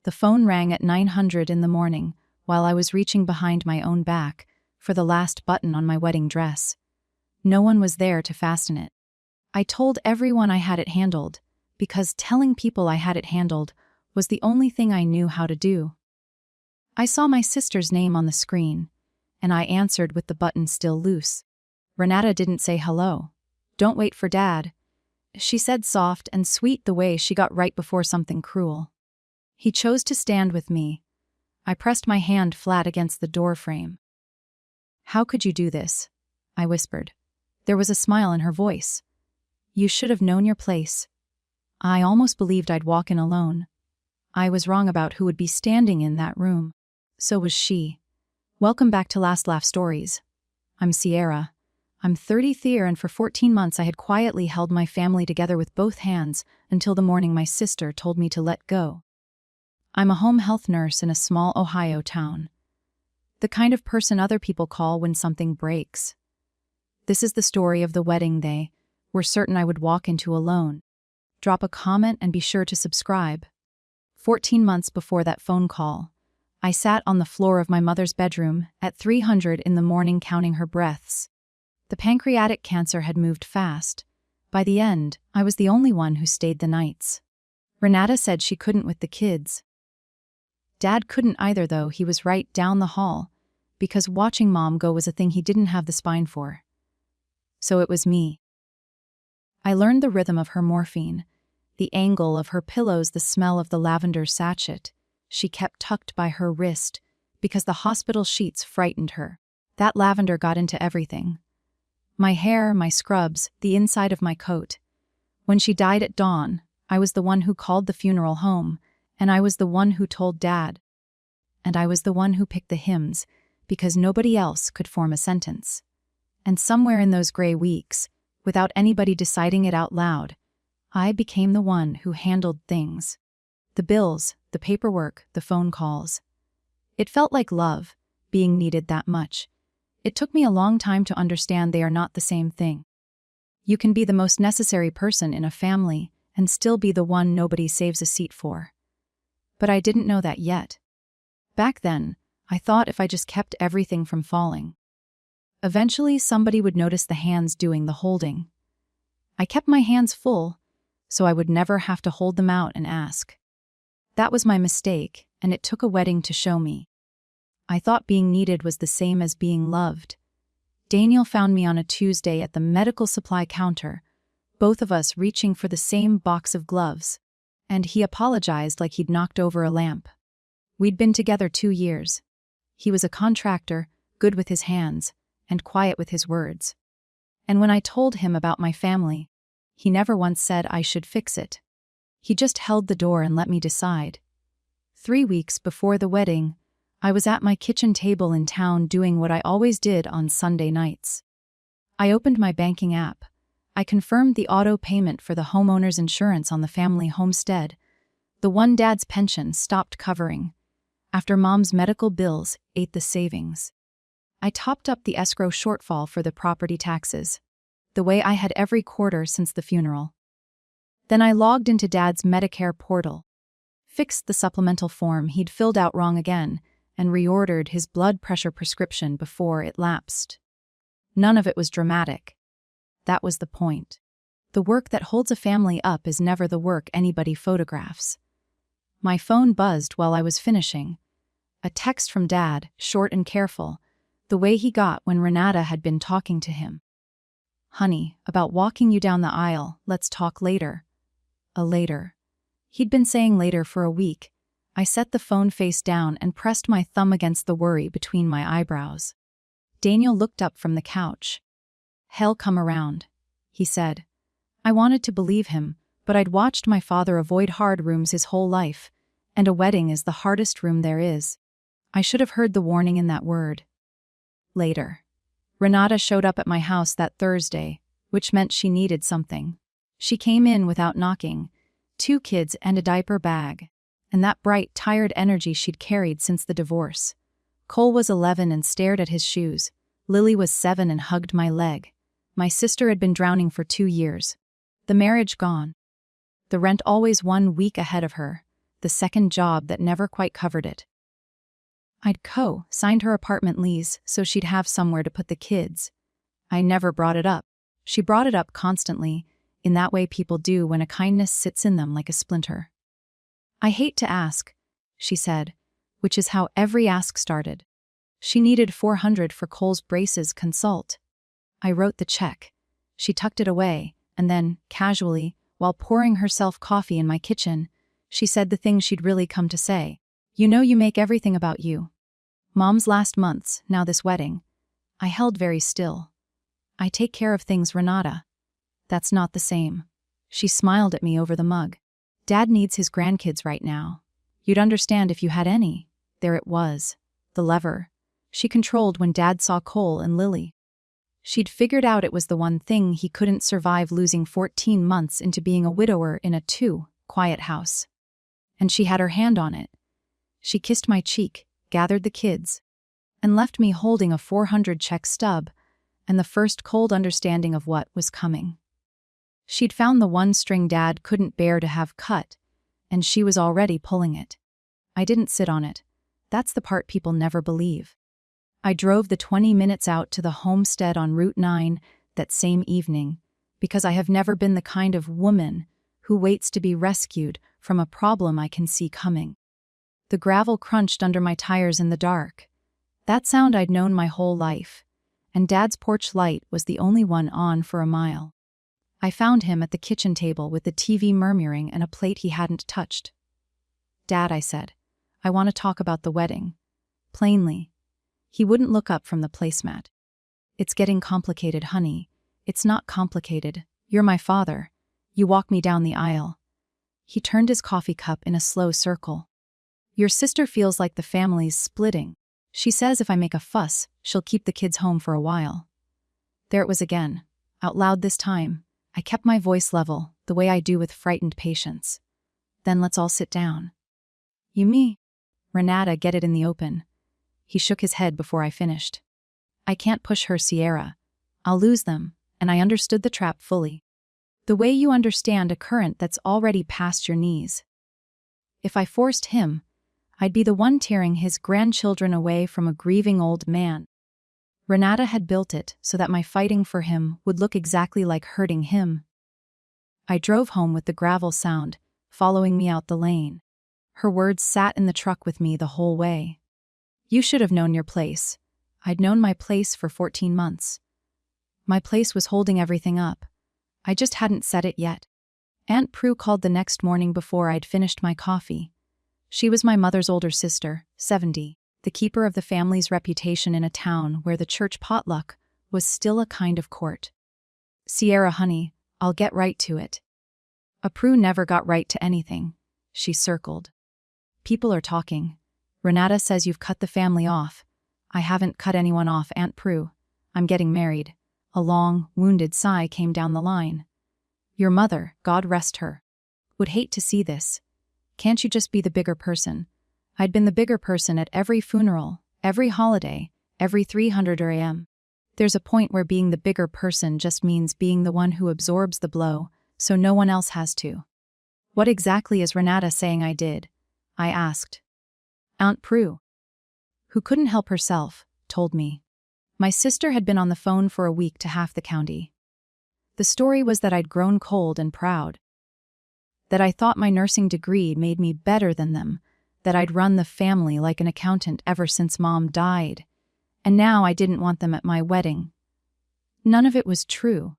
The phone rang at 900 in the morning while I was reaching behind my own back for the last button on my wedding dress. No one was there to fasten it. I told everyone I had it handled, because telling people I had it handled was the only thing I knew how to do. I saw my sister's name on the screen, and I answered with the button still loose. Renata didn't say hello. "Don't wait for Dad," she said, soft and sweet the way she got right before something cruel. He chose to stand with me. I pressed my hand flat against the door frame. "How could you do this?" I whispered. There was a smile in her voice. "You should have known your place." I almost believed I'd walk in alone. I was wrong about who would be standing in that room. So was she. Welcome back to Last Laugh Stories. I'm Sierra. I'm 33 and for 14 months I had quietly held my family together with both hands until the morning my sister told me to let go. I'm a home health nurse in a small Ohio town. The kind of person other people call when something breaks. This is the story of the wedding they were certain I would walk into alone. Drop a comment and be sure to subscribe. 14 months before that phone call, I sat on the floor of my mother's bedroom at 300 in the morning counting her breaths. The pancreatic cancer had moved fast. By the end, I was the only one who stayed the nights. Renata said she couldn't with the kids. Dad couldn't either, though. He was right down the hall, because watching Mom go was a thing he didn't have the spine for. So it was me. I learned the rhythm of her morphine, the angle of her pillows, the smell of the lavender sachet she kept tucked by her wrist because the hospital sheets frightened her. That lavender got into everything. My hair, my scrubs, the inside of my coat. When she died at dawn, I was the one who called the funeral home, and I was the one who told Dad. And I was the one who picked the hymns, because nobody else could form a sentence. And somewhere in those gray weeks, without anybody deciding it out loud, I became the one who handled things. The bills, the paperwork, the phone calls. It felt like love, being needed that much. It took me a long time to understand they are not the same thing. You can be the most necessary person in a family and still be the one nobody saves a seat for. But I didn't know that yet. Back then, I thought if I just kept everything from falling, eventually somebody would notice the hands doing the holding. I kept my hands full, so I would never have to hold them out and ask. That was my mistake, and it took a wedding to show me. I thought being needed was the same as being loved. Daniel found me on a Tuesday at the medical supply counter, both of us reaching for the same box of gloves, and he apologized like he'd knocked over a lamp. We'd been together 2 years. He was a contractor, good with his hands, and quiet with his words. And when I told him about my family, he never once said I should fix it. He just held the door and let me decide. 3 weeks before the wedding, I was at my kitchen table in town doing what I always did on Sunday nights. I opened my banking app. I confirmed the auto payment for the homeowner's insurance on the family homestead, the one Dad's pension stopped covering, after Mom's medical bills ate the savings. I topped up the escrow shortfall for the property taxes, the way I had every quarter since the funeral. Then I logged into Dad's Medicare portal, fixed the supplemental form he'd filled out wrong again, and reordered his blood pressure prescription before it lapsed. None of it was dramatic. That was the point. The work that holds a family up is never the work anybody photographs. My phone buzzed while I was finishing. A text from Dad, short and careful, the way he got when Renata had been talking to him. "Honey, about walking you down the aisle, let's talk later." A later. He'd been saying later for a week. I set the phone face down and pressed my thumb against the worry between my eyebrows. Daniel looked up from the couch. "Hell come around," he said. I wanted to believe him, but I'd watched my father avoid hard rooms his whole life, and a wedding is the hardest room there is. I should have heard the warning in that word. Later. Renata showed up at my house that Thursday, which meant she needed something. She came in without knocking, 2 kids and a diaper bag, and that bright, tired energy she'd carried since the divorce. Cole was 11 and stared at his shoes. Lily was 7 and hugged my leg. My sister had been drowning for 2 years. The marriage gone. The rent always 1 week ahead of her. the second job that never quite covered it. I'd signed her apartment lease so she'd have somewhere to put the kids. I never brought it up. She brought it up constantly, in that way people do when a kindness sits in them like a splinter. I hate to ask, she said, which is how every ask started. She needed $400 for Cole's braces consult. I wrote the check. She tucked it away, and then, casually, while pouring herself coffee in my kitchen, she said the thing she'd really come to say. You know you make everything about you. Mom's last months, now this wedding. I held very still. I take care of things, Renata. That's not the same. She smiled at me over the mug. Dad needs his grandkids right now. You'd understand if you had any. There it was. The lever. She controlled when Dad saw Cole and Lily. She'd figured out it was the one thing he couldn't survive, losing 14 months into being a widower in a quiet house. And she had her hand on it. She kissed my cheek, gathered the kids, and left me holding a $400 check stub and the first cold understanding of what was coming. She'd found the one string Dad couldn't bear to have cut, and she was already pulling it. I didn't sit on it. That's the part people never believe. I drove the 20 minutes out to the homestead on Route 9 that same evening, because I have never been the kind of woman who waits to be rescued from a problem I can see coming. The gravel crunched under my tires in the dark. That sound I'd known my whole life, and Dad's porch light was the only one on for a mile. I found him at the kitchen table with the TV murmuring and a plate he hadn't touched. Dad, I said, I want to talk about the wedding. Plainly. He wouldn't look up from the placemat. It's getting complicated, honey. It's not complicated. You're my father. You walk me down the aisle. He turned his coffee cup in a slow circle. Your sister feels like the family's splitting. She says if I make a fuss, she'll keep the kids home for a while. There it was again. Out loud this time. I kept my voice level, the way I do with frightened patients. Then let's all sit down. You me? Renata, get it in the open. He shook his head before I finished. I can't push her, Sierra. I'll lose them, and I understood the trap fully. The way you understand a current that's already past your knees. If I forced him, I'd be the one tearing his grandchildren away from a grieving old man. Renata had built it so that my fighting for him would look exactly like hurting him. I drove home with the gravel sound, following me out the lane. Her words sat in the truck with me the whole way. You should have known your place. I'd known my place for 14 months. My place was holding everything up. I just hadn't said it yet. Aunt Prue called the next morning before I'd finished my coffee. She was my mother's older sister, 70, the keeper of the family's reputation in a town where the church potluck was still a kind of court. Sierra, honey, I'll get right to it. A Prue never got right to anything. She circled. People are talking. Renata says you've cut the family off. I haven't cut anyone off, Aunt Prue. I'm getting married. A long, wounded sigh came down the line. Your mother, God rest her, would hate to see this. Can't you just be the bigger person? I'd been the bigger person at every funeral, every holiday, every 300 a.m. There's a point where being the bigger person just means being the one who absorbs the blow, so no one else has to. What exactly is Renata saying I did? I asked. Aunt Prue, who couldn't help herself, told me. My sister had been on the phone for a week to half the county. The story was that I'd grown cold and proud. That I thought my nursing degree made me better than them. That I'd run the family like an accountant ever since Mom died. And now I didn't want them at my wedding. None of it was true.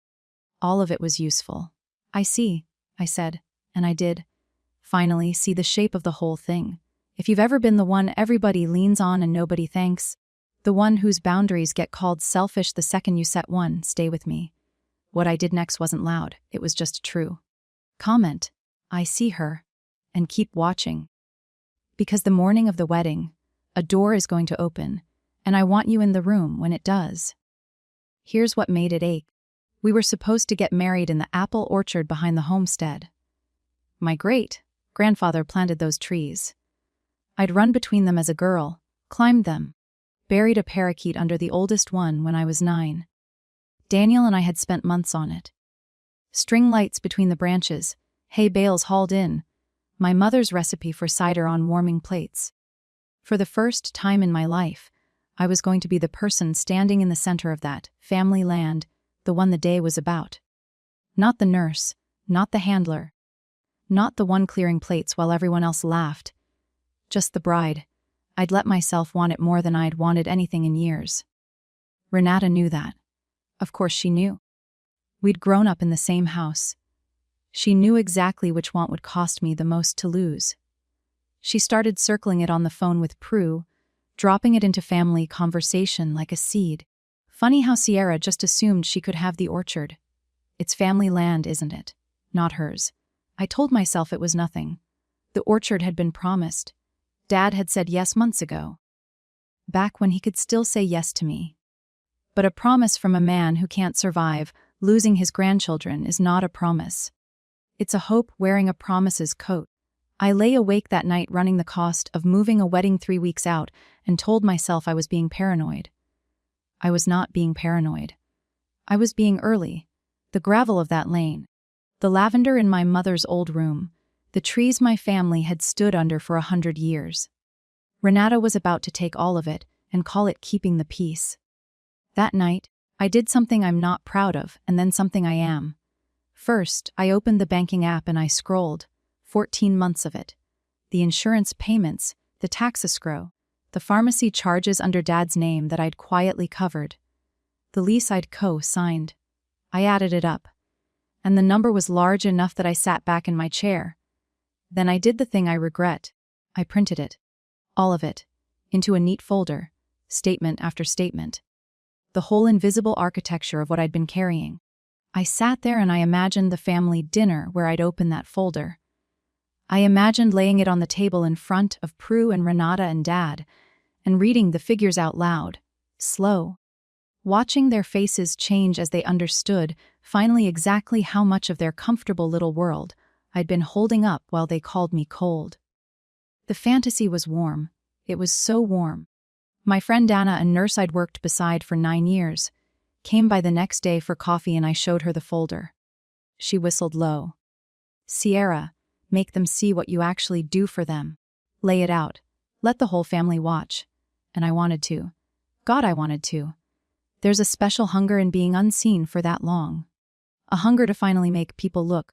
All of it was useful. I see, I said, and I did. Finally, see the shape of the whole thing. If you've ever been the one everybody leans on and nobody thanks, the one whose boundaries get called selfish the second you set one, stay with me. What I did next wasn't loud, it was just true. Comment, I see her, and keep watching. Because the morning of the wedding, a door is going to open, and I want you in the room when it does. Here's what made it ache. We were supposed to get married in the apple orchard behind the homestead. My great-grandfather planted those trees. I'd run between them as a girl, climbed them, buried a parakeet under the oldest one when I was 9. Daniel and I had spent months on it. String lights between the branches, hay bales hauled in, My mother's recipe for cider on warming plates. For the first time in my life, I was going to be the person standing in the center of that family land, the one the day was about. Not the nurse, not the handler, not the one clearing plates while everyone else laughed. Just the bride. I'd let myself want it more than I'd wanted anything in years. Renata knew that. Of course she knew. We'd grown up in the same house. She knew exactly which want would cost me the most to lose. She started circling it on the phone with Prue, dropping it into family conversation like a seed. Funny how Sierra just assumed she could have the orchard. It's family land, isn't it? Not hers. I told myself it was nothing. The orchard had been promised. Dad had said yes months ago. Back when he could still say yes to me. But a promise from a man who can't survive losing his grandchildren is not a promise. It's a hope wearing a promise's coat. I lay awake that night running the cost of moving a wedding 3 weeks out and told myself I was being paranoid. I was not being paranoid. I was being early. The gravel of that lane. The lavender in my mother's old room. The trees my family had stood under for 100 years. Renata was about to take all of it and call it keeping the peace. That night, I did something I'm not proud of and then something I am. First, I opened the banking app and I scrolled. 14 months of it. The insurance payments, the tax escrow, the pharmacy charges under Dad's name that I'd quietly covered. The lease I'd co-signed. I added it up. And the number was large enough that I sat back in my chair. Then I did the thing I regret. I printed it. All of it. Into a neat folder. Statement after statement. The whole invisible architecture of what I'd been carrying. I sat there and I imagined the family dinner where I'd open that folder. I imagined laying it on the table in front of Prue and Renata and Dad, and reading the figures out loud, slow. Watching their faces change as they understood, finally exactly how much of their comfortable little world I'd been holding up while they called me cold. The fantasy was warm. It was so warm. My friend Dana, a nurse I'd worked beside for 9 years, came by the next day for coffee and I showed her the folder. She whistled low. Sierra, make them see what you actually do for them. Lay it out. Let the whole family watch. And I wanted to. God, I wanted to. There's a special hunger in being unseen for that long. A hunger to finally make people look.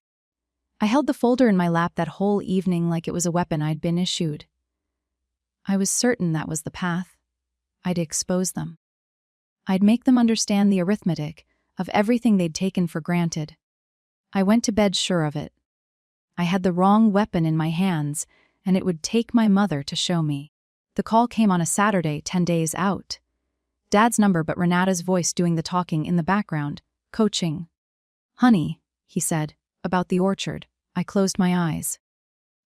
I held the folder in my lap that whole evening like it was a weapon I'd been issued. I was certain that was the path. I'd expose them. I'd make them understand the arithmetic of everything they'd taken for granted. I went to bed sure of it. I had the wrong weapon in my hands, and it would take my mother to show me. The call came on a Saturday, 10 days out. Dad's number, but Renata's voice doing the talking in the background, coaching. Honey, he said, about the orchard. I closed my eyes.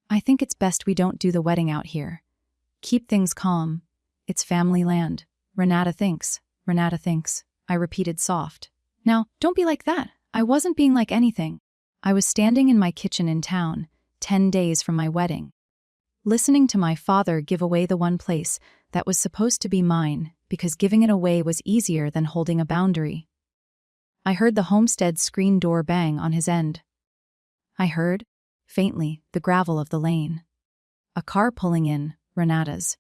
I think it's best we don't do the wedding out here. Keep things calm. It's family land. Renata thinks. I repeated soft. Now, don't be like that. I wasn't being like anything. I was standing in my kitchen in town, 10 days from my wedding. Listening to my father give away the one place that was supposed to be mine because giving it away was easier than holding a boundary. I heard the homestead screen door bang on his end. I heard, faintly, the gravel of the lane. A car pulling in, Renata's.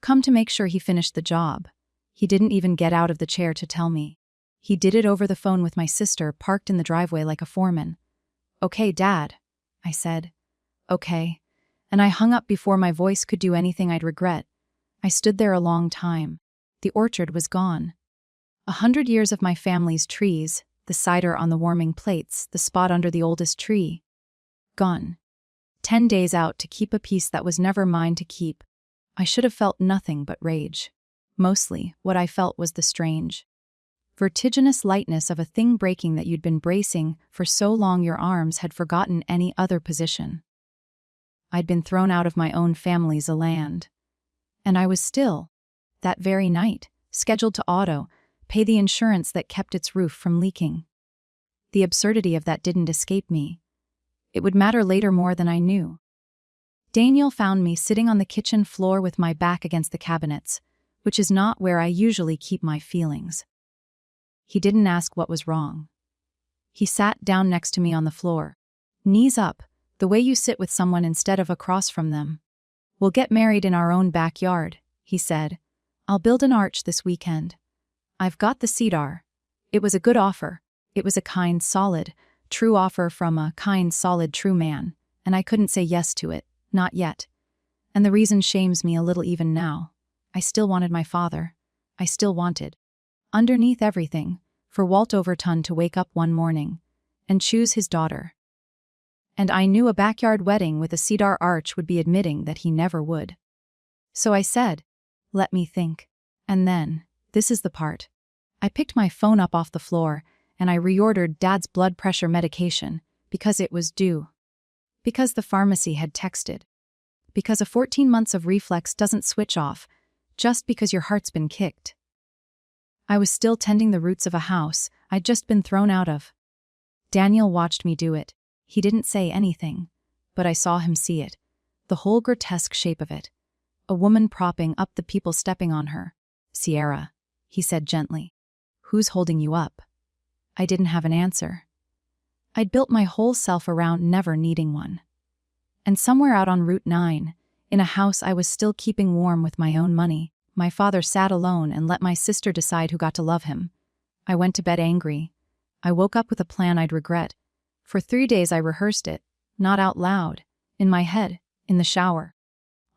Come to make sure he finished the job. He didn't even get out of the chair to tell me. He did it over the phone with my sister parked in the driveway like a foreman. Okay, Dad, I said. Okay. And I hung up before my voice could do anything I'd regret. I stood there a long time. The orchard was gone. 100 years of my family's trees, the cider on the warming plates, the spot under the oldest tree. Gone. 10 days out to keep a peace that was never mine to keep. I should have felt nothing but rage. Mostly, what I felt was the strange, vertiginous lightness of a thing breaking that you'd been bracing for so long your arms had forgotten any other position. I'd been thrown out of my own family's land. And I was still, that very night, scheduled to pay the insurance that kept its roof from leaking. The absurdity of that didn't escape me. It would matter later more than I knew. Daniel found me sitting on the kitchen floor with my back against the cabinets, which is not where I usually keep my feelings. He didn't ask what was wrong. He sat down next to me on the floor, knees up, The way you sit with someone instead of across from them. We'll get married in our own backyard, he said. I'll build an arch this weekend. I've got the cedar. It was a good offer. It was a kind, solid, true offer from a kind, solid, true man, and I couldn't say yes to it, not yet. And the reason shames me a little even now. I still wanted my father. I still wanted, underneath everything, for Walt Overton to wake up one morning and choose his daughter. And I knew a backyard wedding with a cedar arch would be admitting that he never would. So I said, let me think. And then, this is the part. I picked my phone up off the floor and I reordered Dad's blood pressure medication because it was due. Because the pharmacy had texted. Because a 14 months of reflex doesn't switch off just because your heart's been kicked. I was still tending the roots of a house I'd just been thrown out of. Daniel watched me do it. He didn't say anything, but I saw him see it, the whole grotesque shape of it. A woman propping up the people stepping on her. Sierra, he said gently. Who's holding you up? I didn't have an answer. I'd built my whole self around never needing one. And somewhere out on Route 9, in a house I was still keeping warm with my own money, my father sat alone and let my sister decide who got to love him. I went to bed angry. I woke up with a plan I'd regret. For 3 days I rehearsed it, not out loud, in my head, in the shower,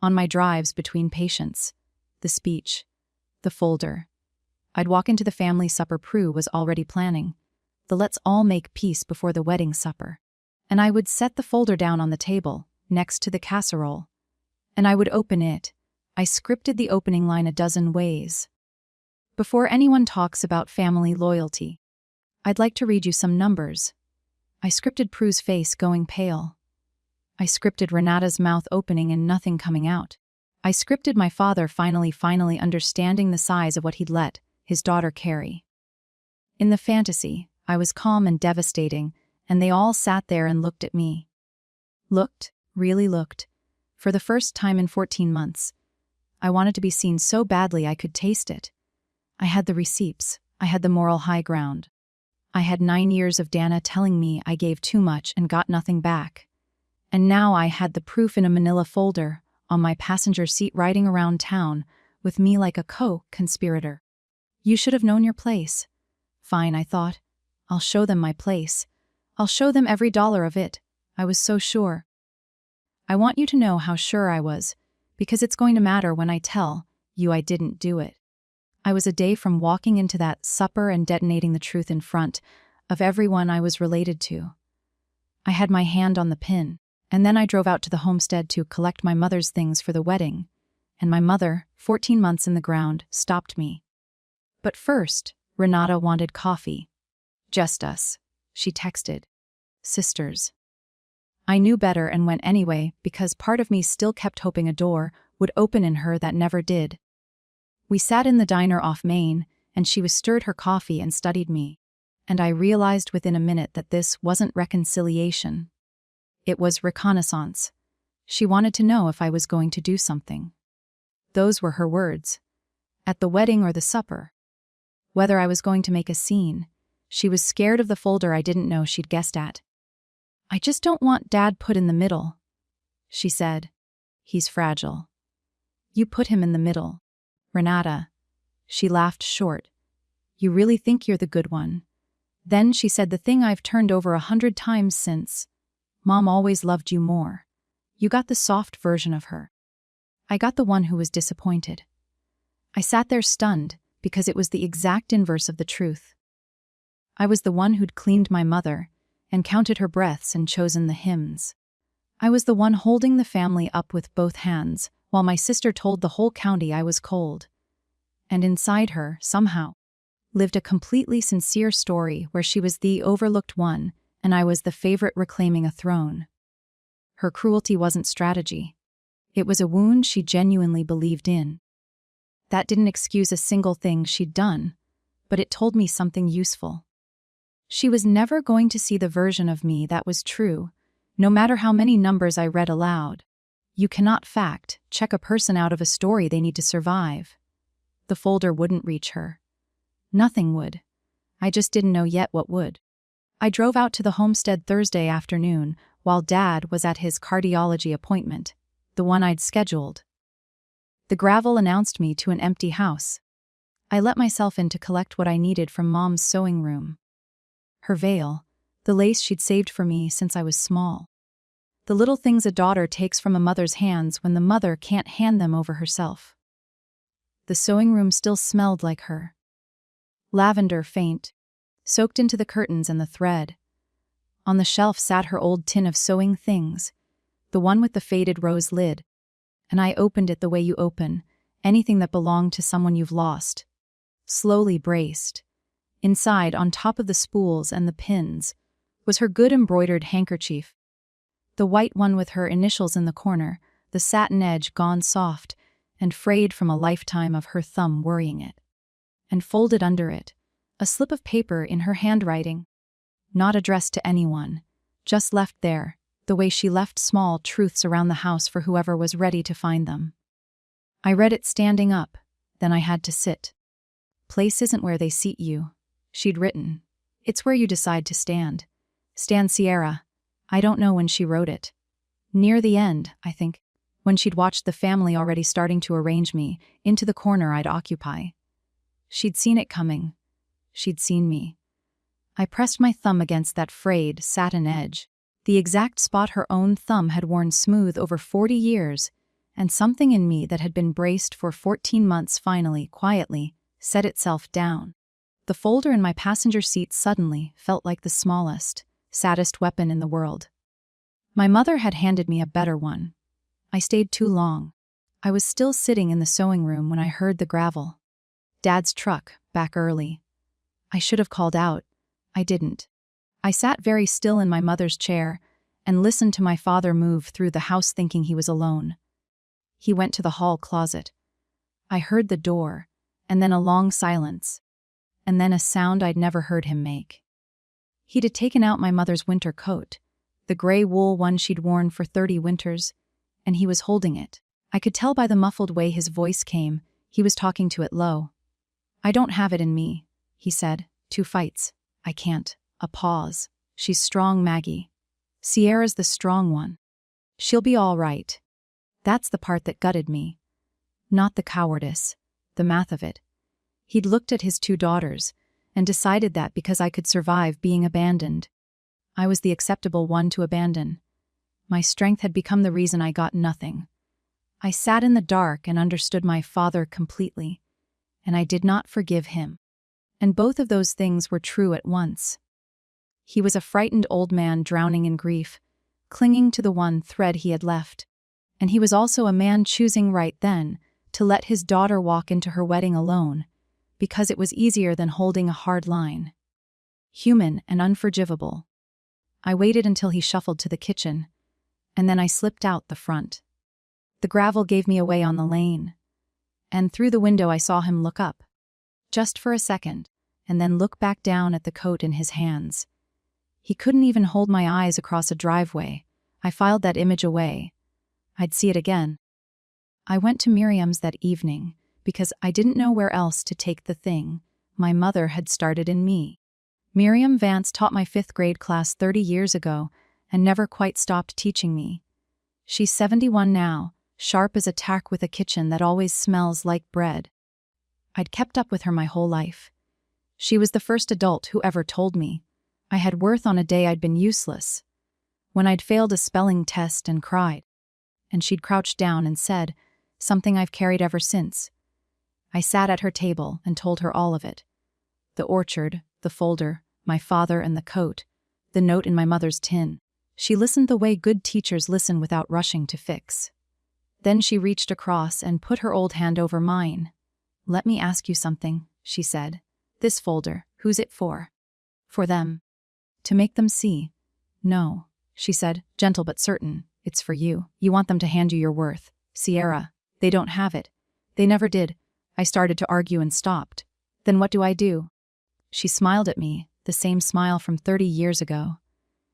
on my drives between patients, the speech, the folder. I'd walk into the family supper Prue was already planning, the let's all make peace before the wedding supper. And I would set the folder down on the table, next to the casserole. And I would open it. I scripted the opening line a dozen ways. Before anyone talks about family loyalty, I'd like to read you some numbers. I scripted Prue's face going pale. I scripted Renata's mouth opening and nothing coming out. I scripted my father finally understanding the size of what he'd let his daughter carry. In the fantasy, I was calm and devastating, and they all sat there and looked at me. Looked, really looked. For the first time in 14 months. I wanted to be seen so badly I could taste it. I had the receipts. I had the moral high ground. I had 9 years of Dana telling me I gave too much and got nothing back. And now I had the proof in a manila folder, on my passenger seat riding around town, with me like a co-conspirator. You should have known your place. Fine, I thought. I'll show them my place. I'll show them every dollar of it. I was so sure. I want you to know how sure I was, because it's going to matter when I tell you I didn't do it. I was a day from walking into that supper and detonating the truth in front of everyone I was related to. I had my hand on the pin, and then I drove out to the homestead to collect my mother's things for the wedding, and my mother, 14 months in the ground, stopped me. But first, Renata wanted coffee. Just us, she texted. Sisters. I knew better and went anyway because part of me still kept hoping a door would open in her that never did. We sat in the diner off Main, and she was stirred her coffee and studied me. And I realized within a minute that this wasn't reconciliation. It was reconnaissance. She wanted to know if I was going to do something. Those were her words. At the wedding or the supper. Whether I was going to make a scene. She was scared of the folder I didn't know she'd guessed at. I just don't want Dad put in the middle, she said. He's fragile. You put him in the middle. Renata. She laughed short. You really think you're the good one? Then she said the thing I've turned over 100 times since. Mom always loved you more. You got the soft version of her. I got the one who was disappointed. I sat there stunned because it was the exact inverse of the truth. I was the one who'd cleaned my mother and counted her breaths and chosen the hymns. I was the one holding the family up with both hands while my sister told the whole county I was cold. And inside her, somehow, lived a completely sincere story where she was the overlooked one and I was the favorite reclaiming a throne. Her cruelty wasn't strategy. It was a wound she genuinely believed in. That didn't excuse a single thing she'd done, but it told me something useful. She was never going to see the version of me that was true, no matter how many numbers I read aloud. You cannot check a person out of a story they need to survive. The folder wouldn't reach her. Nothing would. I just didn't know yet what would. I drove out to the homestead Thursday afternoon, while Dad was at his cardiology appointment, the one I'd scheduled. The gravel announced me to an empty house. I let myself in to collect what I needed from Mom's sewing room. Her veil, the lace she'd saved for me since I was small. The little things a daughter takes from a mother's hands when the mother can't hand them over herself. The sewing room still smelled like her. Lavender faint, soaked into the curtains and the thread. On the shelf sat her old tin of sewing things, the one with the faded rose lid, and I opened it the way you open anything that belonged to someone you've lost. Slowly braced. Inside, on top of the spools and the pins, was her good embroidered handkerchief. The white one with her initials in the corner, the satin edge gone soft and frayed from a lifetime of her thumb worrying it. And folded under it, a slip of paper in her handwriting. Not addressed to anyone, just left there, the way she left small truths around the house for whoever was ready to find them. I read it standing up, then I had to sit. Place isn't where they seat you, she'd written. It's where you decide to stand. Stand, Sierra. I don't know when she wrote it. Near the end, I think, when she'd watched the family already starting to arrange me into the corner I'd occupy. She'd seen it coming. She'd seen me. I pressed my thumb against that frayed satin edge, the exact spot her own thumb had worn smooth over 40 years, and something in me that had been braced for 14 months finally, quietly, set itself down. The folder in my passenger seat suddenly felt like the smallest, saddest weapon in the world. My mother had handed me a better one. I stayed too long. I was still sitting in the sewing room when I heard the gravel. Dad's truck, back early. I should have called out. I didn't. I sat very still in my mother's chair and listened to my father move through the house thinking he was alone. He went to the hall closet. I heard the door, and then a long silence, and then a sound I'd never heard him make. He'd had taken out my mother's winter coat, the gray wool one she'd worn for 30 winters, and he was holding it. I could tell by the muffled way his voice came, he was talking to it low. I don't have it in me, he said. 2 fights. I can't. A pause. She's strong, Maggie. Sierra's the strong one. She'll be all right. That's the part that gutted me. Not the cowardice, the math of it. He'd looked at his 2 daughters, and decided that because I could survive being abandoned, I was the acceptable one to abandon. My strength had become the reason I got nothing. I sat in the dark and understood my father completely, and I did not forgive him. And both of those things were true at once. He was a frightened old man drowning in grief, clinging to the one thread he had left. And he was also a man choosing right then to let his daughter walk into her wedding alone, because it was easier than holding a hard line. Human and unforgivable. I waited until he shuffled to the kitchen, and then I slipped out the front. The gravel gave me away on the lane, and through the window I saw him look up, just for a second, and then look back down at the coat in his hands. He couldn't even hold my eyes across a driveway. I filed that image away. I'd see it again. I went to Miriam's that evening, because I didn't know where else to take the thing my mother had started in me. Miriam Vance taught my 5th grade class 30 years ago and never quite stopped teaching me. She's 71 now, sharp as a tack with a kitchen that always smells like bread. I'd kept up with her my whole life. She was the first adult who ever told me I had worth on a day I'd been useless, when I'd failed a spelling test and cried. And she'd crouched down and said, something I've carried ever since. I sat at her table and told her all of it. The orchard, the folder, my father and the coat, the note in my mother's tin. She listened the way good teachers listen without rushing to fix. Then she reached across and put her old hand over mine. Let me ask you something, she said. This folder, who's it for? For them. To make them see. No, she said, gentle but certain. It's for you. You want them to hand you your worth. Sierra, they don't have it. They never did. I started to argue and stopped. Then what do? She smiled at me, the same smile from 30 years ago.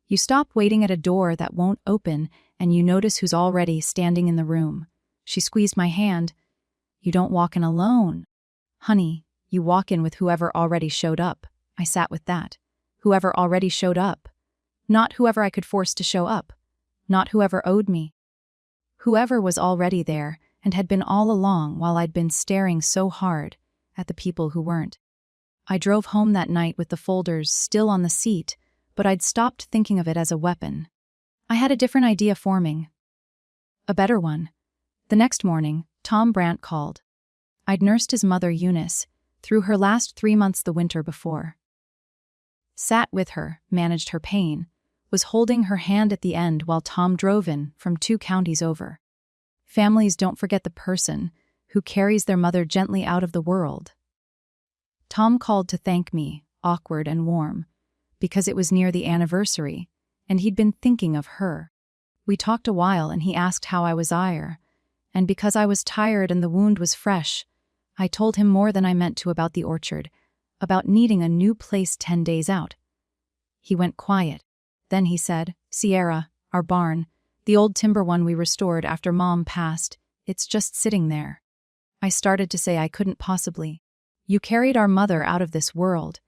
You stop waiting at a door that won't open, and you notice who's already standing in the room. She squeezed my hand. You don't walk in alone. Honey, you walk in with whoever already showed up. I sat with that. Whoever already showed up. Not whoever I could force to show up. not whoever owed me. Whoever was already there and had been all along while I'd been staring so hard at the people who weren't. I drove home that night with the folders still on the seat, but I'd stopped thinking of it as a weapon. I had a different idea forming. A better one. The next morning, Tom Brandt called. I'd nursed his mother, Eunice, through her last 3 months the winter before. Sat with her, managed her pain, was holding her hand at the end while Tom drove in from 2 counties over. Families don't forget the person who carries their mother gently out of the world. Tom called to thank me, awkward and warm, because it was near the anniversary, and he'd been thinking of her. We talked a while and he asked how I was, and because I was tired and the wound was fresh, I told him more than I meant to about the orchard, about needing a new place 10 days out. He went quiet. Then he said, Sierra, our barn, the old timber one we restored after Mom passed, it's just sitting there. I started to say I couldn't possibly. You carried our mother out of this world,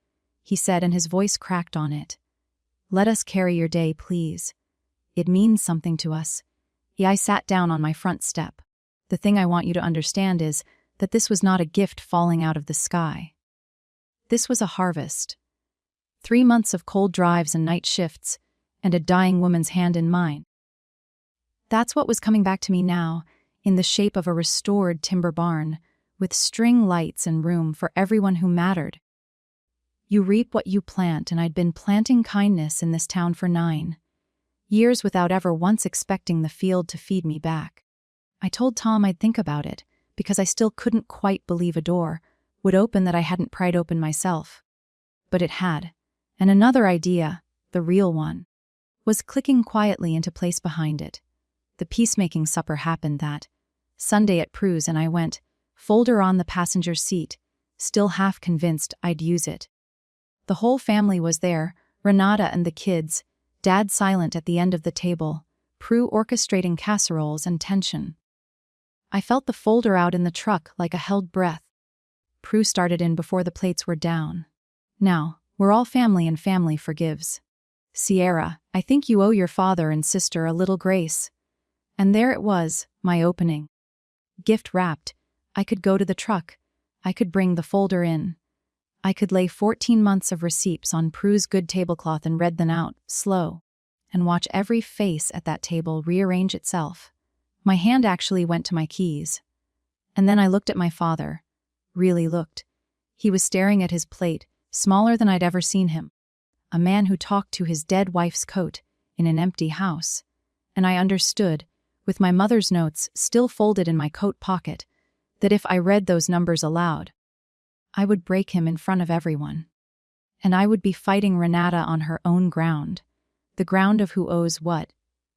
he said, and his voice cracked on it. Let us carry your day, please. It means something to us. I sat down on my front step. The thing I want you to understand is that this was not a gift falling out of the sky. This was a harvest. 3 months of cold drives and night shifts, and a dying woman's hand in mine. That's what was coming back to me now, in the shape of a restored timber barn, with string lights and room for everyone who mattered. You reap what you plant, and I'd been planting kindness in this town for 9 years without ever once expecting the field to feed me back. I told Tom I'd think about it, because I still couldn't quite believe a door would open that I hadn't pried open myself. But it had, and another idea, the real one, was clicking quietly into place behind it. The peacemaking supper happened that Sunday at Prue's, and I went, folder on the passenger seat, still half convinced I'd use it. The whole family was there, Renata and the kids, Dad silent at the end of the table, Prue orchestrating casseroles and tension. I felt the folder out in the truck like a held breath. Prue started in before the plates were down. Now, we're all family and family forgives. Sierra, I think you owe your father and sister a little grace. And there it was, my opening. Gift wrapped. I could go to the truck. I could bring the folder in. I could lay 14 months of receipts on Prue's good tablecloth and read them out, slow, and watch every face at that table rearrange itself. My hand actually went to my keys. And then I looked at my father. Really looked. He was staring at his plate, smaller than I'd ever seen him. A man who talked to his dead wife's coat in an empty house. And I understood, with my mother's notes still folded in my coat pocket, that if I read those numbers aloud, I would break him in front of everyone. And I would be fighting Renata on her own ground, the ground of who owes what,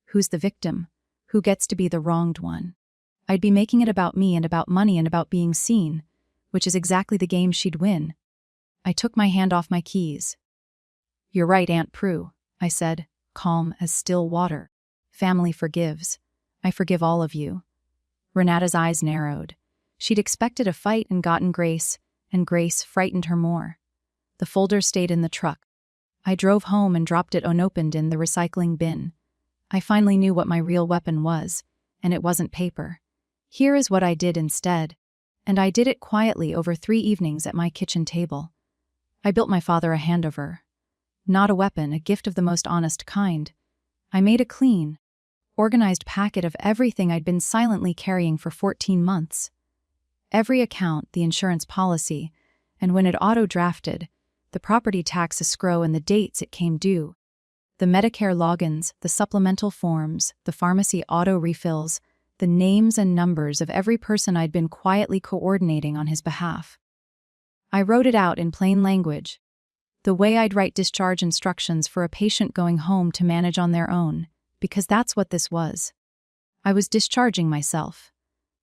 who's the victim, who gets to be the wronged one. I'd be making it about me and about money and about being seen, which is exactly the game she'd win. I took my hand off my keys. You're right, Aunt Prue, I said, calm as still water. Family forgives. I forgive all of you. Renata's eyes narrowed. She'd expected a fight and gotten grace, and grace frightened her more. The folder stayed in the truck. I drove home and dropped it unopened in the recycling bin. I finally knew what my real weapon was, and it wasn't paper. Here is what I did instead. And I did it quietly over 3 evenings at my kitchen table. I built my father a handover. Not a weapon, a gift of the most honest kind. I made a clean, organized packet of everything I'd been silently carrying for 14 months. Every account, the insurance policy, and when it auto-drafted, the property tax escrow and the dates it came due, the Medicare logins, the supplemental forms, the pharmacy auto-refills, the names and numbers of every person I'd been quietly coordinating on his behalf. I wrote it out in plain language, the way I'd write discharge instructions for a patient going home to manage on their own, because that's what this was. I was discharging myself.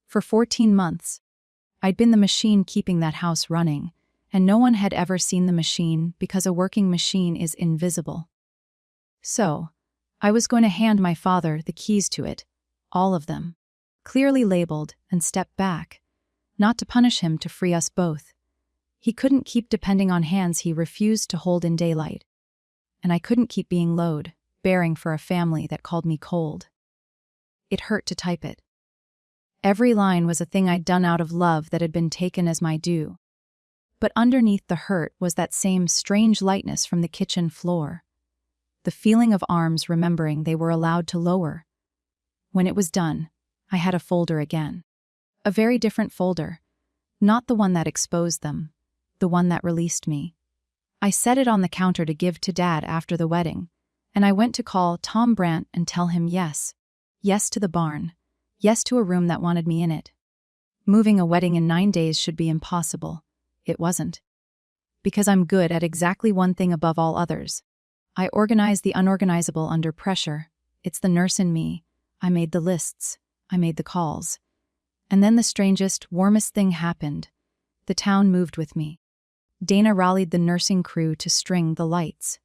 For 14 months. I'd been the machine keeping that house running, and no one had ever seen the machine because a working machine is invisible. So, I was going to hand my father the keys to it, all of them, clearly labeled, and step back, not to punish him, to free us both. He couldn't keep depending on hands he refused to hold in daylight. And I couldn't keep being load, bearing for a family that called me cold. It hurt to type it. Every line was a thing I'd done out of love that had been taken as my due. But underneath the hurt was that same strange lightness from the kitchen floor. The feeling of arms remembering they were allowed to lower. When it was done, I had a folder again. A very different folder. Not the one that exposed them, the one that released me. I set it on the counter to give to Dad after the wedding, and I went to call Tom Brandt and tell him yes. Yes to the barn. Yes to a room that wanted me in it. Moving a wedding in 9 days should be impossible. It wasn't. Because I'm good at exactly one thing above all others. I organize the unorganizable under pressure. It's the nurse in me. I made the lists. I made the calls. And then the strangest, warmest thing happened. The town moved with me. Dana rallied the nursing crew to string the lights.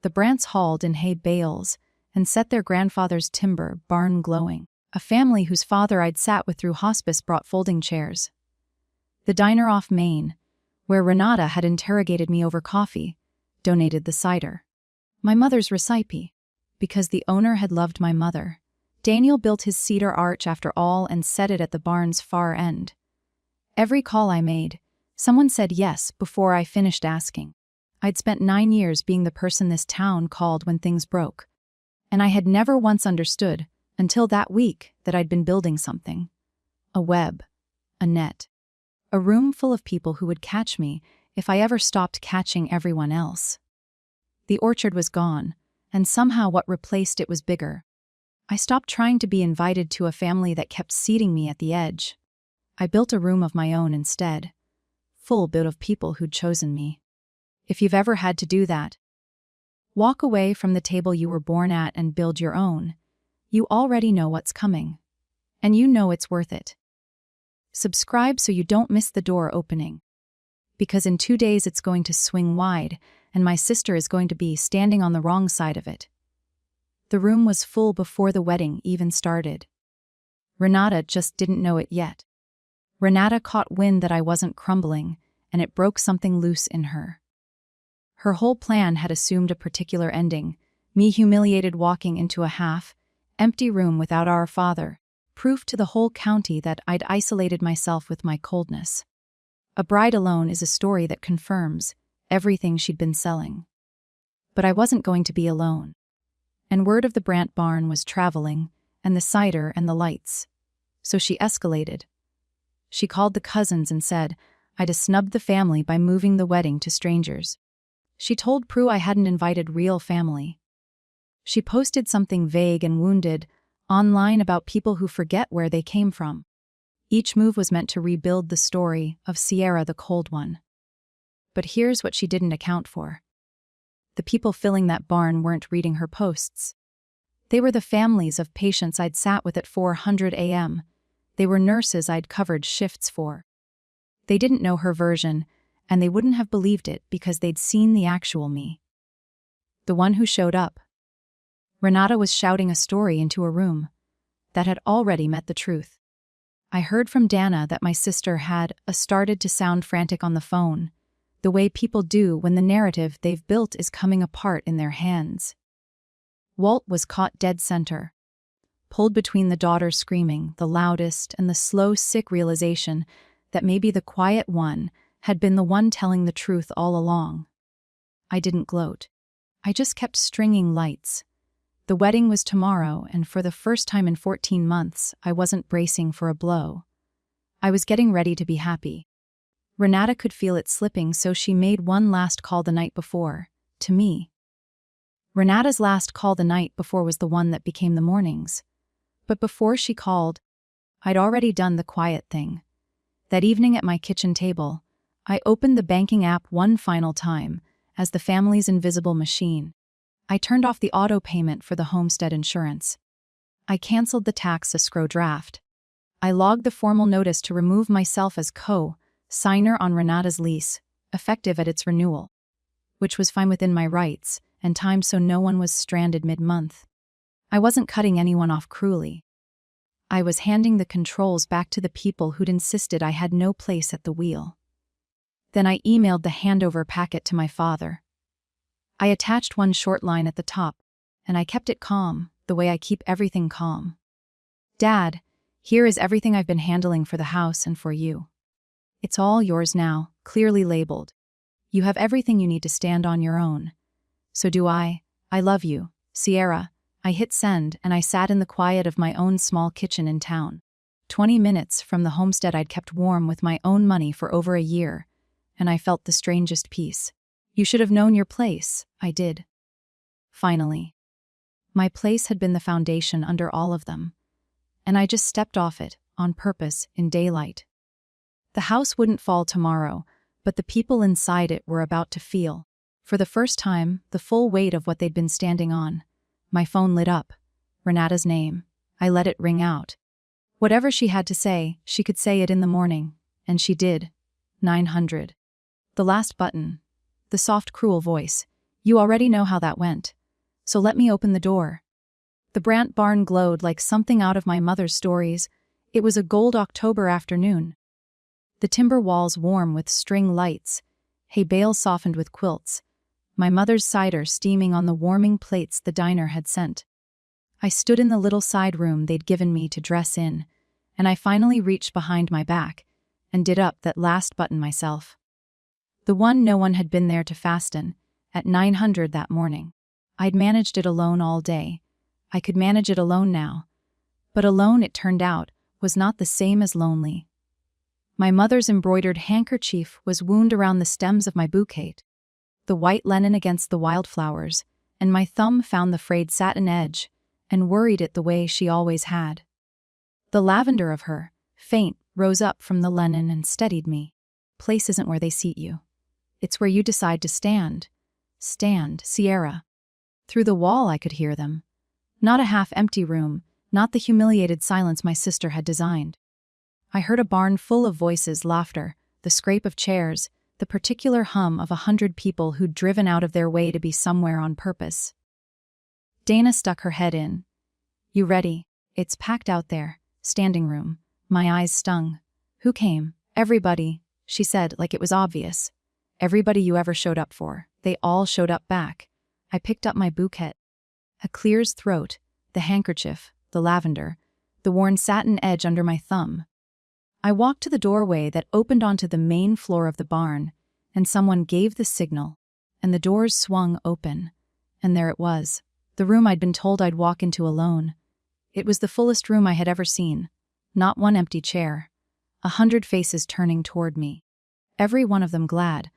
The Brandts hauled in hay bales and set their grandfather's timber barn glowing. A family whose father I'd sat with through hospice brought folding chairs. The diner off Main, where Renata had interrogated me over coffee, donated the cider. My mother's recipe, because the owner had loved my mother. Daniel built his cedar arch after all and set it at the barn's far end. Every call I made, someone said yes before I finished asking. I'd spent 9 years being the person this town called when things broke. And I had never once understood, until that week, that I'd been building something. A web. A net. A room full of people who would catch me if I ever stopped catching everyone else. The orchard was gone, and somehow what replaced it was bigger. I stopped trying to be invited to a family that kept seating me at the edge. I built a room of my own instead, full built of people who'd chosen me. If you've ever had to do that, walk away from the table you were born at and build your own. You already know what's coming. And you know it's worth it. Subscribe so you don't miss the door opening. Because in 2 days it's going to swing wide, and my sister is going to be standing on the wrong side of it. The room was full before the wedding even started. Renata just didn't know it yet. Renata caught wind that I wasn't crumbling, and it broke something loose in her. Her whole plan had assumed a particular ending, me humiliated walking into a half-empty room without our father, proof to the whole county that I'd isolated myself with my coldness. A bride alone is a story that confirms everything she'd been selling. But I wasn't going to be alone. And word of the Brandt barn was traveling, and the cider and the lights. So she escalated. She called the cousins and said I'd snubbed the family by moving the wedding to strangers. She told Prue I hadn't invited real family. She posted something vague and wounded online about people who forget where they came from. Each move was meant to rebuild the story of Sierra the Cold One. But here's what she didn't account for. The people filling that barn weren't reading her posts. They were the families of patients I'd sat with at 400 a.m. They were nurses I'd covered shifts for. They didn't know her version, and they wouldn't have believed it because they'd seen the actual me. The one who showed up. Renata was shouting a story into a room that had already met the truth. I heard from Dana that my sister had started to sound frantic on the phone, the way people do when the narrative they've built is coming apart in their hands. Walt was caught dead center, pulled between the daughters screaming, the loudest, and the slow, sick realization that maybe the quiet one had been the one telling the truth all along. I didn't gloat. I just kept stringing lights. The wedding was tomorrow, and for the first time in 14 months, I wasn't bracing for a blow. I was getting ready to be happy. Renata could feel it slipping, so she made one last call the night before, to me. Renata's last call the night before was the one that became the morning's. But before she called, I'd already done the quiet thing. That evening at my kitchen table, I opened the banking app one final time, as the family's invisible machine. I turned off the auto payment for the homestead insurance. I canceled the tax escrow draft. I logged the formal notice to remove myself as co-signer on Renata's lease, effective at its renewal, which was fine within my rights and time so no one was stranded mid-month. I wasn't cutting anyone off cruelly. I was handing the controls back to the people who'd insisted I had no place at the wheel. Then I emailed the handover packet to my father. I attached one short line at the top, and I kept it calm, the way I keep everything calm. Dad, here is everything I've been handling for the house and for you. It's all yours now, clearly labeled. You have everything you need to stand on your own. So do I. I love you, Sierra. I hit send and I sat in the quiet of my own small kitchen in town. 20 minutes from the homestead I'd kept warm with my own money for over a year, and I felt the strangest peace. You should have known your place, I did. Finally. My place had been the foundation under all of them, and I just stepped off it, on purpose, in daylight. The house wouldn't fall tomorrow, but the people inside it were about to feel, for the first time, the full weight of what they'd been standing on. My phone lit up. Renata's name. I let it ring out. Whatever she had to say, she could say it in the morning, and she did. 900. The last button. The soft, cruel voice. You already know how that went. So let me open the door. The Brandt barn glowed like something out of my mother's stories. It was a gold October afternoon. The timber walls warm with string lights, hay bales softened with quilts, my mother's cider steaming on the warming plates the diner had sent. I stood in the little side room they'd given me to dress in, and I finally reached behind my back and did up that last button myself. The one no one had been there to fasten, at 900 that morning. I'd managed it alone all day. I could manage it alone now. But alone, it turned out, was not the same as lonely. My mother's embroidered handkerchief was wound around the stems of my bouquet, the white linen against the wildflowers, and my thumb found the frayed satin edge and worried it the way she always had. The lavender of her, faint, rose up from the linen and steadied me. Place isn't where they seat you. It's where you decide to stand. Stand, Sierra. Through the wall I could hear them. Not a half-empty room, not the humiliated silence my sister had designed. I heard a barn full of voices, laughter, the scrape of chairs, the particular hum of 100 people who'd driven out of their way to be somewhere on purpose. Dana stuck her head in. You ready? It's packed out there. Standing room. My eyes stung. Who came? Everybody, she said like it was obvious. Everybody you ever showed up for. They all showed up back. I picked up my bouquet. A clear's throat, the handkerchief, the lavender, the worn satin edge under my thumb. I walked to the doorway that opened onto the main floor of the barn, and someone gave the signal, and the doors swung open. And there it was, the room I'd been told I'd walk into alone. It was the fullest room I had ever seen. Not one empty chair. 100 faces turning toward me. Every one of them glad.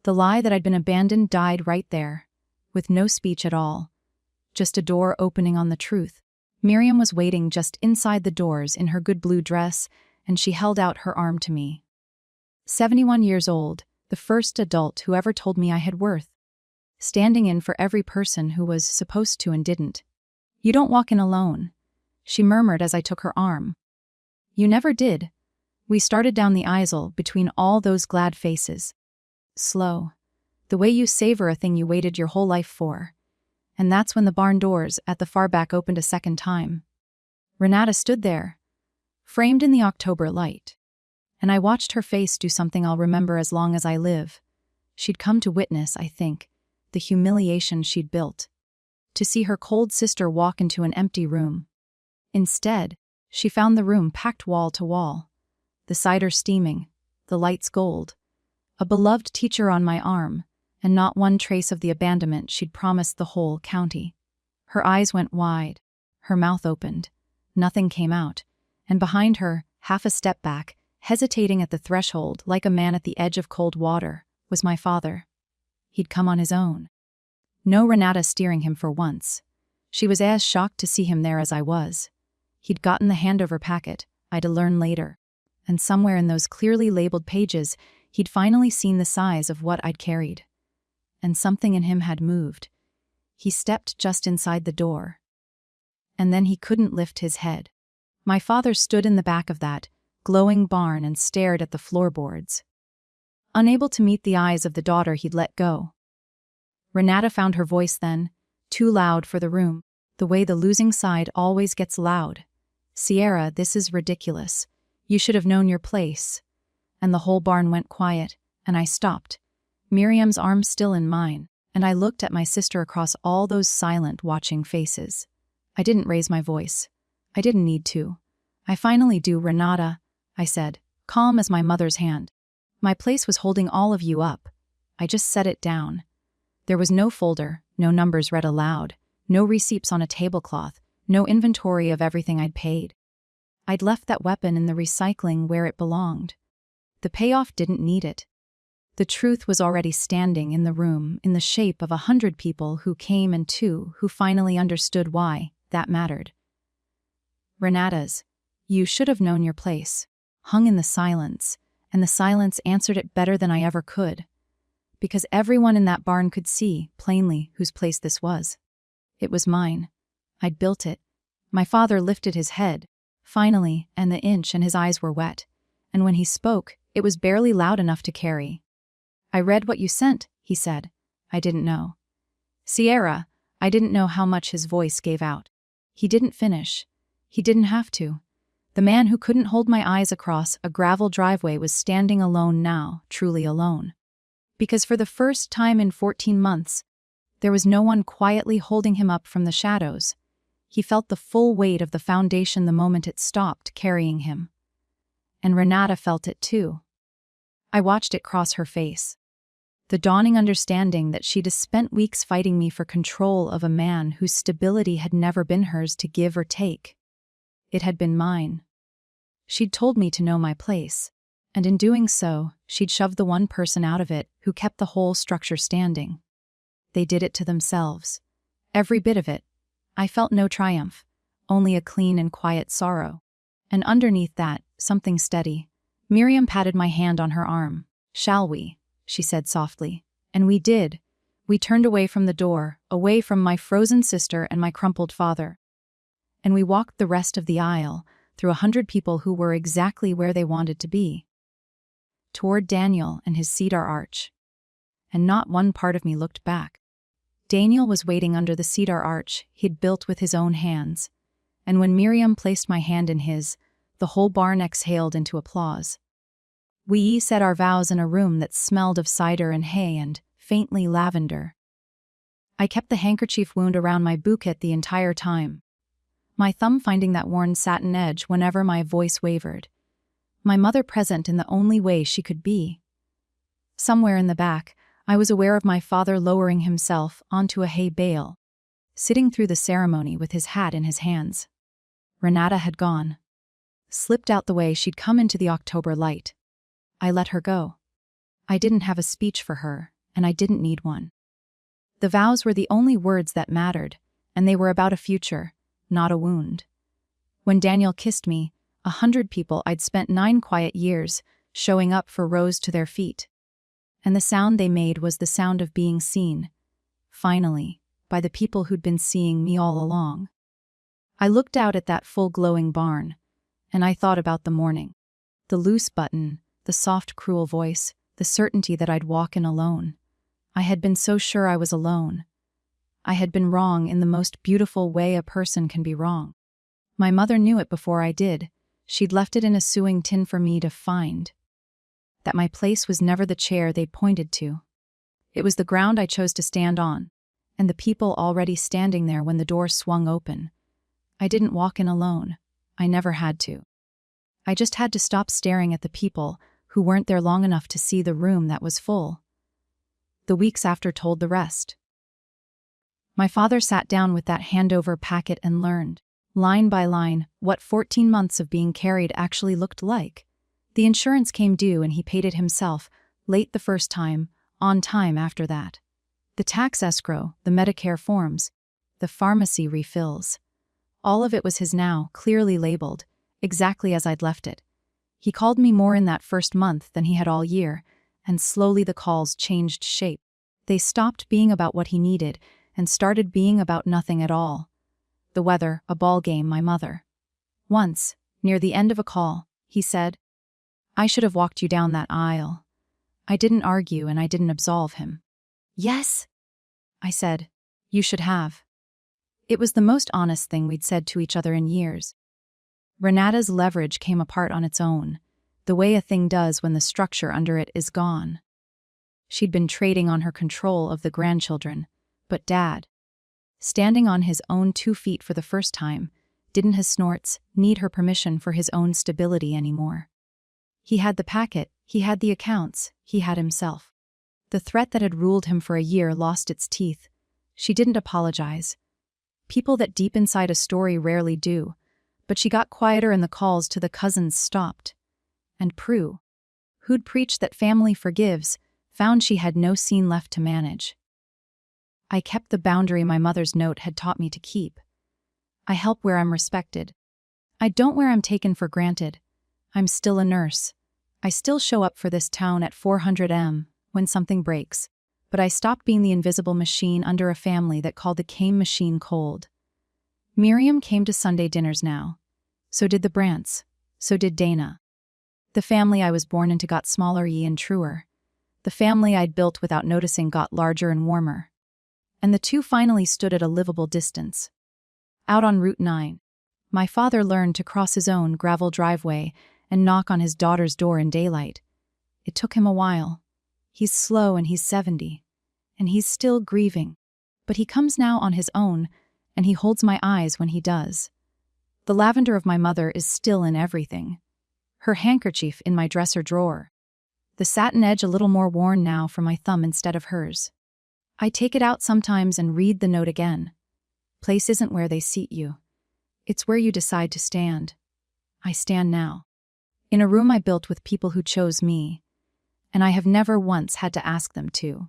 The lie that I'd been abandoned died right there, with no speech at all. Just a door opening on the truth. Miriam was waiting just inside the doors in her good blue dress, and she held out her arm to me. 71 years old, the first adult who ever told me I had worth. Standing in for every person who was supposed to and didn't. You don't walk in alone, she murmured as I took her arm. You never did. We started down the aisle between all those glad faces. Slow. The way you savor a thing you waited your whole life for. And that's when the barn doors at the far back opened a second time. Renata stood there, framed in the October light, and I watched her face do something I'll remember as long as I live. She'd come to witness, I think, the humiliation she'd built. To see her cold sister walk into an empty room. Instead, she found the room packed wall to wall. The cider steaming, the lights gold. A beloved teacher on my arm, and not one trace of the abandonment she'd promised the whole county. Her eyes went wide, her mouth opened. Nothing came out, and behind her, half a step back, hesitating at the threshold like a man at the edge of cold water, was my father. He'd come on his own. No Renata steering him for once. She was as shocked to see him there as I was. He'd gotten the handover packet, I'd learn later, and somewhere in those clearly labeled pages, he'd finally seen the size of what I'd carried. And something in him had moved. He stepped just inside the door. And then he couldn't lift his head. My father stood in the back of that glowing barn and stared at the floorboards. Unable to meet the eyes of the daughter he'd let go. Renata found her voice then, too loud for the room, the way the losing side always gets loud. Sierra, this is ridiculous. You should have known your place. And the whole barn went quiet, and I stopped. Miriam's arm still in mine, and I looked at my sister across all those silent, watching faces. I didn't raise my voice. I didn't need to. I finally do, Renata, I said, calm as my mother's hand. My place was holding all of you up. I just set it down. There was no folder, no numbers read aloud, no receipts on a tablecloth, no inventory of everything I'd paid. I'd left that weapon in the recycling where it belonged. The payoff didn't need it. The truth was already standing in the room in the shape of 100 people who came and 2 who finally understood why that mattered. Renata's, you should have known your place, hung in the silence, and the silence answered it better than I ever could. Because everyone in that barn could see, plainly, whose place this was. It was mine. I'd built it. My father lifted his head, finally, and the inch and his eyes were wet. And when he spoke, it was barely loud enough to carry. I read what you sent, he said. I didn't know. Sierra, I didn't know how much his voice gave out. He didn't finish. He didn't have to. The man who couldn't hold my eyes across a gravel driveway was standing alone now, truly alone. Because for the first time in 14 months, there was no one quietly holding him up from the shadows. He felt the full weight of the foundation the moment it stopped carrying him. And Renata felt it too. I watched it cross her face. The dawning understanding that she'd spent weeks fighting me for control of a man whose stability had never been hers to give or take. It had been mine. She'd told me to know my place, and in doing so, she'd shoved the one person out of it who kept the whole structure standing. They did it to themselves. Every bit of it. I felt no triumph, only a clean and quiet sorrow. And underneath that, something steady. Miriam patted my hand on her arm. Shall we? She said softly. And we did. We turned away from the door, away from my frozen sister and my crumpled father. And we walked the rest of the aisle, through 100 people who were exactly where they wanted to be. Toward Daniel and his cedar arch. And not one part of me looked back. Daniel was waiting under the cedar arch he'd built with his own hands. And when Miriam placed my hand in his, the whole barn exhaled into applause. We said our vows in a room that smelled of cider and hay and, faintly, lavender. I kept the handkerchief wound around my bouquet the entire time, my thumb finding that worn satin edge whenever my voice wavered. My mother present in the only way she could be. Somewhere in the back, I was aware of my father lowering himself onto a hay bale, sitting through the ceremony with his hat in his hands. Renata had gone. Slipped out the way she'd come into the October light. I let her go. I didn't have a speech for her, and I didn't need one. The vows were the only words that mattered, and they were about a future, not a wound. When Daniel kissed me, 100 people I'd spent 9 quiet years showing up for rose to their feet. And the sound they made was the sound of being seen, finally, by the people who'd been seeing me all along. I looked out at that full glowing barn, and I thought about the morning. The loose button, the soft cruel voice, the certainty that I'd walk in alone. I had been so sure I was alone. I had been wrong in the most beautiful way a person can be wrong. My mother knew it before I did. She'd left it in a sewing tin for me to find. That my place was never the chair they pointed to. It was the ground I chose to stand on, and the people already standing there when the door swung open. I didn't walk in alone. I never had to. I just had to stop staring at the people who weren't there long enough to see the room that was full. The weeks after told the rest. My father sat down with that handover packet and learned, line by line, what 14 months of being carried actually looked like. The insurance came due and he paid it himself, late the first time, on time after that. The tax escrow, the Medicare forms, the pharmacy refills. All of it was his now, clearly labeled, exactly as I'd left it. He called me more in that first month than he had all year, and slowly the calls changed shape. They stopped being about what he needed and started being about nothing at all. The weather, a ball game, my mother. Once, near the end of a call, he said, "I should have walked you down that aisle." I didn't argue and I didn't absolve him. "Yes," I said, "you should have." It was the most honest thing we'd said to each other in years. Renata's leverage came apart on its own, the way a thing does when the structure under it is gone. She'd been trading on her control of the grandchildren, but Dad, standing on his own 2 feet for the first time, didn't his snorts need her permission for his own stability anymore. He had the packet, he had the accounts, he had himself. The threat that had ruled him for a year lost its teeth. She didn't apologize. People that deep inside a story rarely do, but she got quieter and the calls to the cousins stopped. And Prue, who'd preached that family forgives, found she had no scene left to manage. I kept the boundary my mother's note had taught me to keep. I help where I'm respected. I don't where I'm taken for granted. I'm still a nurse. I still show up for this town at 400 m when something breaks, but I stopped being the invisible machine under a family that called the came machine cold. Miriam came to Sunday dinners now. So did the Brants. So did Dana. The family I was born into got smaller and truer. The family I'd built without noticing got larger and warmer. And the two finally stood at a livable distance. Out on Route 9, my father learned to cross his own gravel driveway and knock on his daughter's door in daylight. It took him a while. He's slow and he's 70. And he's still grieving. But he comes now on his own, and he holds my eyes when he does. The lavender of my mother is still in everything. Her handkerchief in my dresser drawer. The satin edge a little more worn now from my thumb instead of hers. I take it out sometimes and read the note again. Place isn't where they seat you. It's where you decide to stand. I stand now. In a room I built with people who chose me, and I have never once had to ask them to.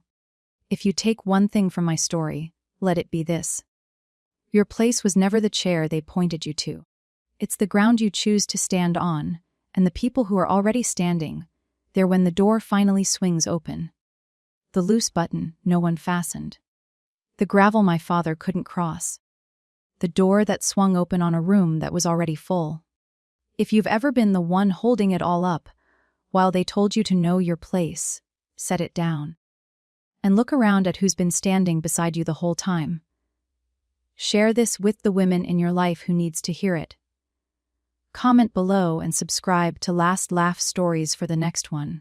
If you take one thing from my story, let it be this. Your place was never the chair they pointed you to. It's the ground you choose to stand on, and the people who are already standing, there when the door finally swings open. The loose button no one fastened. The gravel my father couldn't cross. The door that swung open on a room that was already full. If you've ever been the one holding it all up, while they told you to know your place, set it down. And look around at who's been standing beside you the whole time. Share this with the women in your life who needs to hear it. Comment below and subscribe to Last Laugh Stories for the next one.